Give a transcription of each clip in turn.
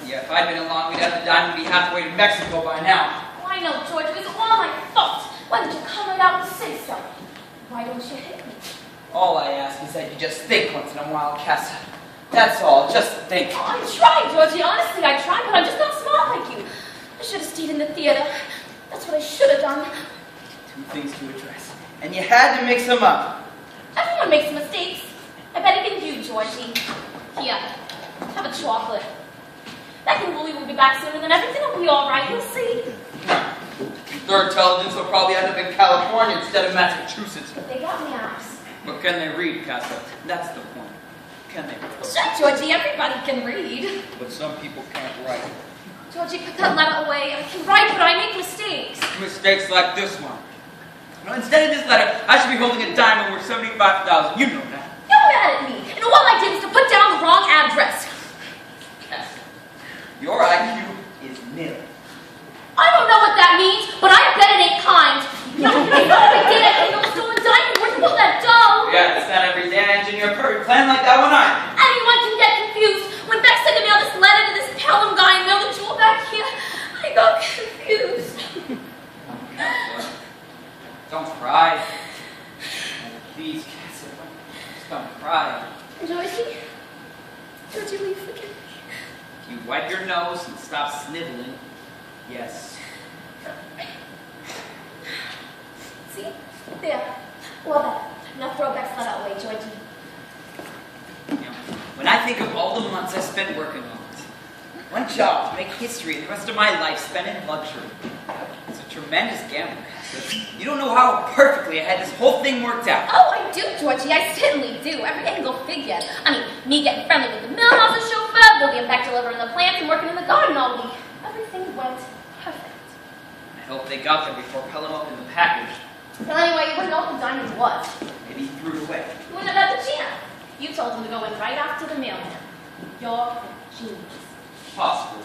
Yeah, if I'd been along, we'd have the diamond be halfway to Mexico by now. Oh, I know, George. It was all my fault. Why did you come right out and say so? Why don't you hit me? All I ask is that you just think once in a while, Casa. That's all, just think. Oh, I tried, Georgie. Honestly, I tried, but I'm just not smart like you. I should have stayed in the theater. That's what I should have done. Two things to address, and you had to mix them up. Everyone makes mistakes. I bet even you, Georgie. Here, have a chocolate. That young bully will be back sooner than everything will be all right. You'll see. Their intelligence will probably end up in California instead of Massachusetts. They got maps. But can they read, Casa? That's the point. Can they read? Sure, Georgie. Everybody can read. But some people can't write. Georgie, put that letter away. I can write, but I make mistakes. Mistakes like this one. Well, instead of this letter, I should be holding a diamond worth $75,000. You know that. You're mad at me. And all I did was to put down the wrong address. Casa, your IQ is nil. I don't know what that means, but I bet it ain't kind. No, I thought I did. I hit a stolen diamond. Where'd you put that dough? Yeah, it's not every day an engineer perfect plan like that one either. Anyone can get confused. When Beck said to mail this letter to this Pelham guy and mail the jewel back here, I got confused. Don't cry. Please, Casa, just don't cry. Georgie, will you forgive me? If you wipe your nose and stop sniveling, yes. See? There. Well, that. Now throw Beck's letter away, Georgie. You know, when I think of all the months I spent working on it, one job to make history and the rest of my life spent in luxury, it's a tremendous gamble, Casa. You don't know how perfectly I had this whole thing worked out. Oh, I do, Georgie. I certainly do. Every angle figure. I mean, me getting friendly with the millhouse chauffeur, Bill getting back delivering the plants and working in the garden all week. Everything went perfect. I hope they got there before Pelham opened the package. Well, anyway, you wouldn't know what the diamond was. Maybe he threw it away. You wouldn't have had the chance. You told him to go in right after the mailman. You're a genius. Possibly.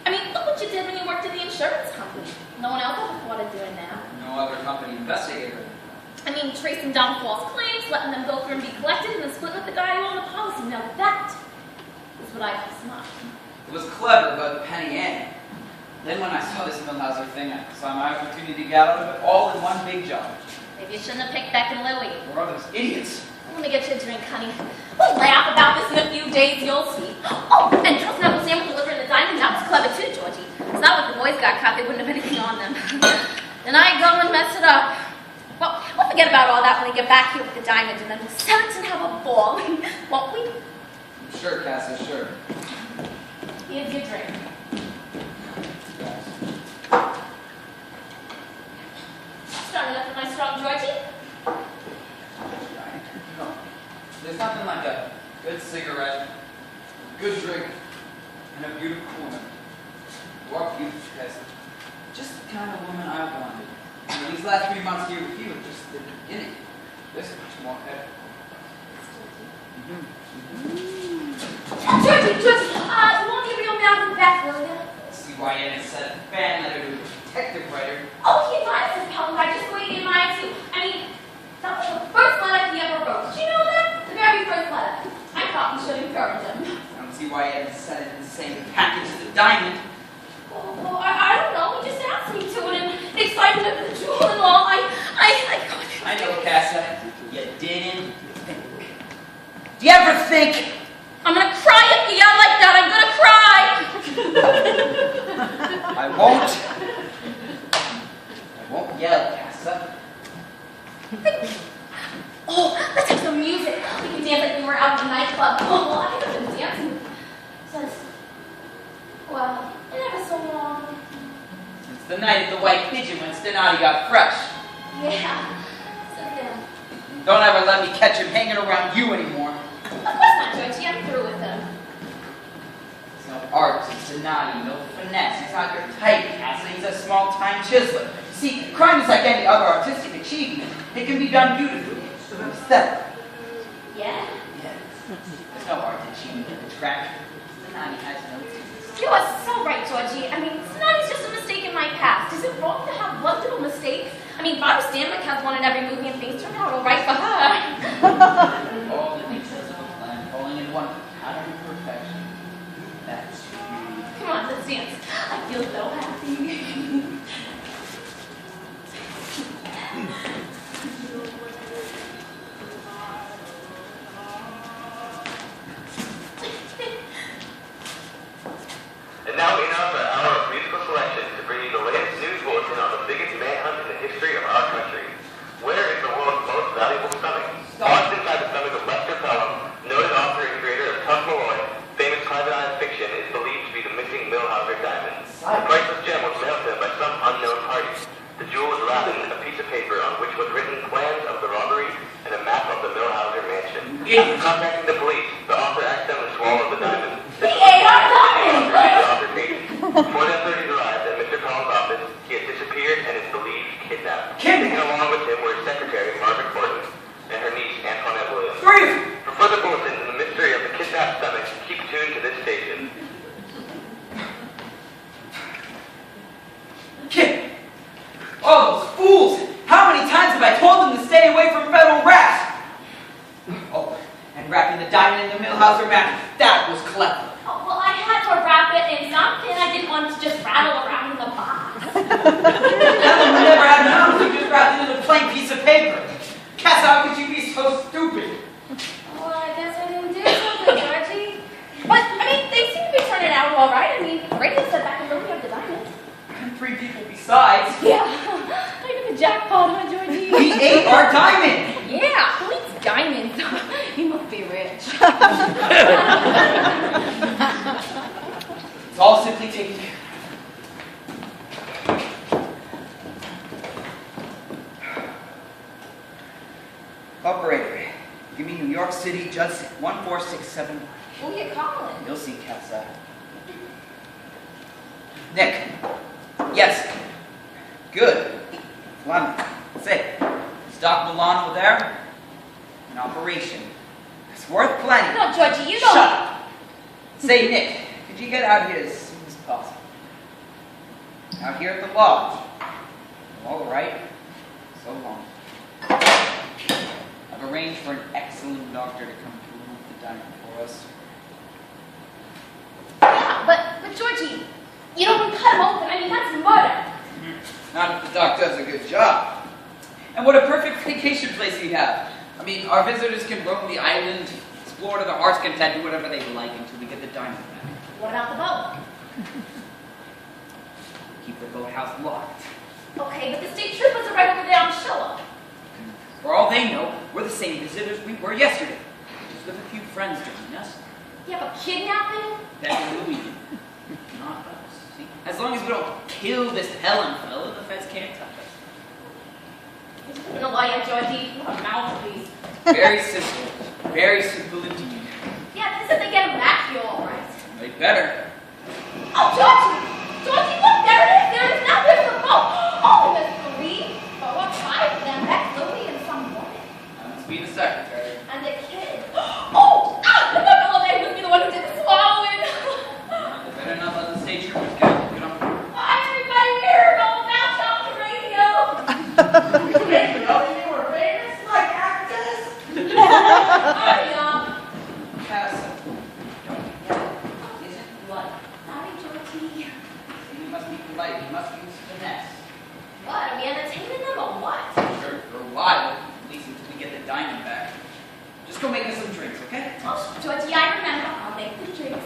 I mean, look what you did when you worked in the insurance company. No one else ever thought of doing that. No other company investigator. I mean, tracing down false claims, letting them go through and be collected, and then splitting with the guy who owned the policy. Now that is what I call smart. It was clever, but penny ante. Then when I saw this Millhauser thing, I saw my opportunity to get out of it all in one big job. Maybe you shouldn't have picked Beck and Louie. Or are those idiots? Let me get you a drink, honey. We'll laugh about this in a few days, you'll see. Oh, and trusting Uncle Sam with delivering the diamond, that was clever too, Georgie. It's not what the boys got caught, they wouldn't have anything on them. Then I go and mess it up. Well, we'll forget about all that when we get back here with the diamond, and then we'll set it and have a ball, won't we? Sure, Casa, sure. Here's your drink. Strong enough for my strong Georgie? No. There's nothing like a good cigarette, a good drink, and a beautiful woman. You are beautiful, Casa. Just the kind of woman I wanted. And these last 3 months here with you are just the beginning. There's much more ahead. Georgie, you won't be real mad with Beth, will you? CYN has sent a fan letter to a detective writer. Oh, he advised his Pelham guy just the way he advised you. I mean, that was the first letter he ever wrote. Did you know that? The very first letter. I thought we should encourage him. I don't see why he hasn't sent it in the same package as the diamond. Well, I don't know. He just asked me to, and the excitement of the jewel and all. I know, Casa. You didn't think. Do you ever think? I'm gonna cry if you yell like that. I'm gonna cry. I won't. I won't yell, Casa. Oh, let's have some music. We can dance like we were out at the nightclub. Oh, I haven't been dancing since, well, never so long. Since the night at the White Pigeon when Stinati got fresh. Yeah, since then. Don't ever let me catch him hanging around you anymore. Of course not, Georgie. I'm through with him. There's no art to Stinati, no finesse. He's not your type, Casa. He's a small-time chiseler. See, crime is like any other artistic achievement. It can be done beautifully. Aesthetic. Yeah? Yeah. There's no art to achievement in the track. Stinati has no taste. You are so right, Georgie. I mean, Snotty's just a mistake in my past. Is it wrong to have one little mistake? I mean, Barbara Stanwyck has one in every movie and things turned out all right for her. All the pieces of a plan falling in one pattern of perfection. That's beauty. this dance. I feel so happy. And now we have our hour of musical selection to bring you the latest news bulletin on the biggest manhunt in the history of our country. Where is the world's most valuable stomach? Lost inside the stomach of Lester Pelham, noted author and creator of Tuck Malloy, famous private eye fiction, is believed to be the missing Millhauser diamond. The priceless gem was mailed to him by some unknown party. The jewel was wrapped in a piece of paper on which was written plans of the robbery and a map of the Millhauser mansion. Contacting the police, the author accidentally swallowed the diamond. We ate our diamond! Before the authorities arrived at Mr. Collins' office, he had disappeared and is believed kidnapped. Taken along with him were his secretary, Margaret Horton, and her niece, Antoinette Williams. For further bulletins in the mystery of the kidnapped stomach, keep tuned to this station. Kid! Oh, those fools! How many times have I told them to stay away from federal rats? Oh, and wrapping the diamond in the Millhauser map, that was clever. Oh, well, I had to wrap it in something. I didn't want it to just rattle around in the box. Ellen would never have known if you just wrapped it in a plain piece of paper. Cass, how could you be so stupid? Well, I guess I didn't do something, Georgie. But, I mean, they seem to be turning out all right. I mean, Radio said back in the room of the diamond. And 3 people besides. Yeah, I got the jackpot, huh, Georgie? We ate our diamond! Yeah, who eats diamonds? You must be rich. It's all simply taken care of. Operator, give me New York City, Judson 14671. Who you calling? You'll see, Casa. Nick. Yes. Good. Fleming. Say, is Doc Milano there? An operation. It's worth plenty. No, Georgie, you don't. Shut up. Say, Nick, could you get out here as soon as possible? Out here at the lodge. All right. So long. I've arranged for an excellent doctor to come to remove the diamond for us. Yeah, but Georgie, you don't want to cut him open. I mean, that's murder. Not if the doc does a good job. And what a perfect vacation place we have. I mean, our visitors can roam the island, explore to their heart's content, do whatever they like until we get the diamond back. What about the boat? Keep the boathouse locked. Okay, but the state troopers are right over there on the shore. For all they know, we're the same visitors we were yesterday. Just with a few friends joining us. You have a kidnapping? That's what we do. Not us. See? As long as we don't kill this Helen fellow, the feds can't touch us. You know why you Georgie? You have a mouthpiece. Very simple. Very simple indeed. Yeah, this is they get him back here all right. They better. Oh, Georgie! Georgie, look, there it is! There it is! Now there's the boat! Oh, there's 3, 4, 5 of them. That's Louie and some woman. That must be the secretary. And the kid. Oh! Ah! The fellow there must be the one who did the swallowing. They better not let the state troopers get them. Get them. Everybody here, go bounce off the radio. Hey, you were famous like actors? Hurry up. Cass, don't forget it. Isn't blood. Sorry, Georgie. You must be polite. You must use finesse. What? Are we entertaining them or what? Sure, for a while, at least until we get the diamond back. Just go make us some drinks, okay? Oh, Georgie, I remember. I'll make the drinks.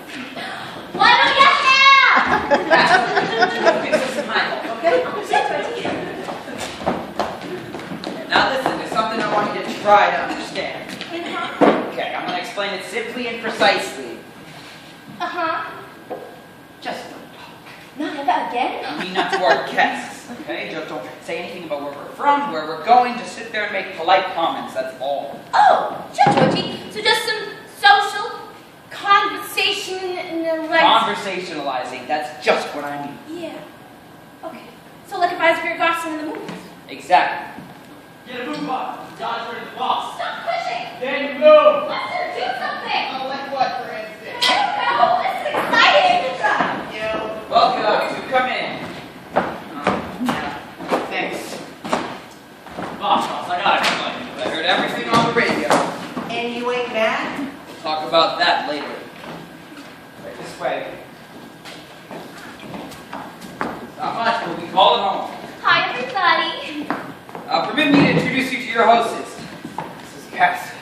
What do you have? Go mix us some high notes, okay? Oh, shit, Georgie. Now listen, there's something I want you to try to understand. Uh-huh. Okay, I'm going to explain it simply and precisely. Uh-huh. Just don't talk. Not about again? I mean, not to our guests, okay? Just don't say anything about where we're from, where we're going. Just sit there and make polite comments, that's all. Oh, sure, Georgie. So just some social conversation Conversationalizing, that's just what I mean. Yeah. Okay. So like if I was Greer Garson in the movies. Exactly. Get a move on. Dodge for the boss. Stop pushing. Then move. Lester, do something. Oh, like what, for instance? I don't know. This is exciting. You. Welcome to come in. Yeah. Thanks. Boss, I got it. I heard everything on the radio. And you ain't mad? We'll talk about that later. Right this way. call it home. Hi, everybody. Permit me to introduce you to your hostess. This is Cass.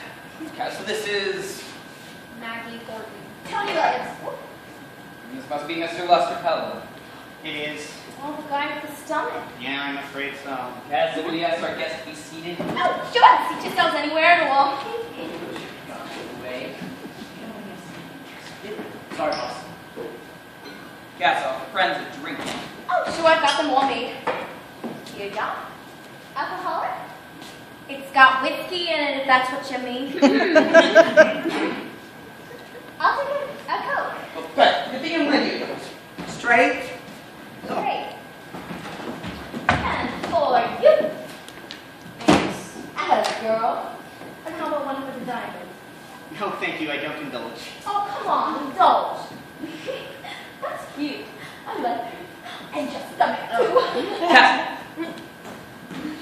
Cass, so this is... Maggie Thornton. Tony Williams. This must be Mr. Lester Pelham. It is. Oh, the guy with the stomach. Yeah, I'm afraid so. Cass, would you ask our guest to be seated? Oh, sure. Seat yourselves anywhere at all. Away. Sorry, boss. Cass, offer friends a drink. Oh, sure. I've got them all made. Here you go. Alcoholic? It's got whiskey in it, if that's what you mean. I'll take a Coke. Oh, good. Good thing I'm with you. Straight? Great. And for you. Thanks. Atta girl. And how about one for the diamond? No, thank you. I don't indulge. Oh, come on, indulge. That's cute. I love it. And your stomach, too. Cass,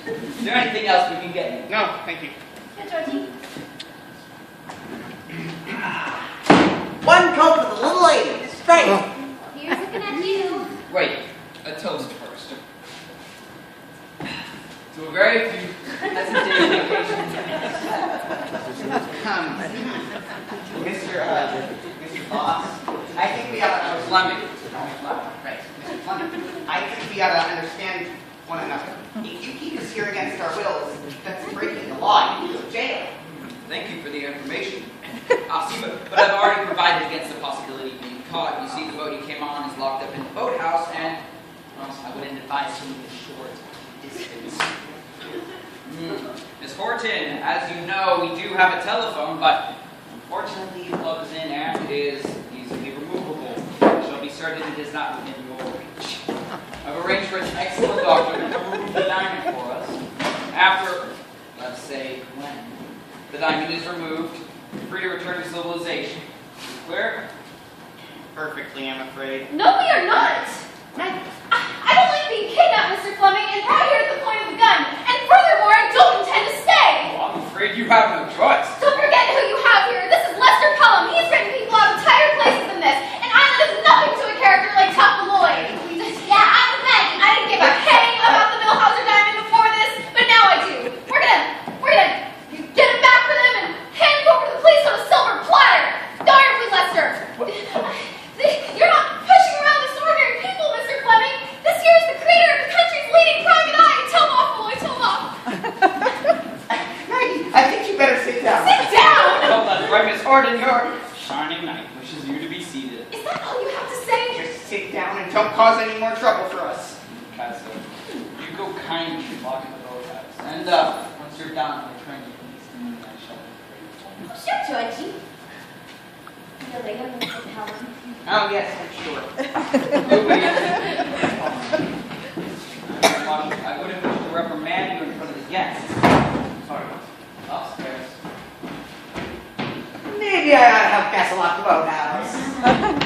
is there anything else we can get you? No, thank you. Here, Georgie. One Coke for the little lady. Straight. Here's looking at you. Wait, a toast first. To a very few hesitating occasions. Mr. Boss, I think we ought to... Fleming. Right, Mr. Fleming. I think we ought to understand one another. If you keep us here against our wills, that's breaking the law. You go to jail. Thank you for the information. See, but I've already provided against the possibility of being caught. You see, the boat he came on is locked up in the boathouse, and well, I wouldn't advise him a short distance. Miss Horton, as you know, we do have a telephone, but unfortunately it plugs in and is easily removable. Shall be certain it is not within your reach. I've arranged for an excellent doctor to remove the diamond for us. After, let's say, when the diamond is removed, you're free to return to civilization. Clear? Perfectly, I'm afraid. No, we are not. I don't like being kidnapped, Mr. Fleming, and right here at the point of the gun. And furthermore, I don't intend to stay. Well, I'm afraid you have no choice. Don't forget who you have here. This is Lester Pelham. He's written people out of tighter places than this. And Island is nothing to a character like Tuck Lloyd. Yeah, I'm with Maggie. I didn't give a hang about the Milhauser diamond before this, but now I do. We're gonna get it back for them and hand you over to the police on a silver platter. Darn you, Lester. You're not pushing around this ordinary people, Mr. Fleming. This here is the creator of the country's leading private eye. Tell him off, boy. Tell him off. Maggie, I think you better sit down. Sit down. Well, that's right, Miss Horton. Your shining knight wishes you to be seated. Is that all you have to say? Just sit down and don't cause any more trouble for us. Casa, you go kindly lock in the boathouse. And once you're done, my friend, you can leave me. I shall be grateful. Oh, sure, Georgie. See you later, Mr. Pelham. Oh, yes, I'm sure. I wouldn't wish to reprimand you in front of the guests. Sorry. Upstairs. Maybe I ought to help Cass lock the boathouse.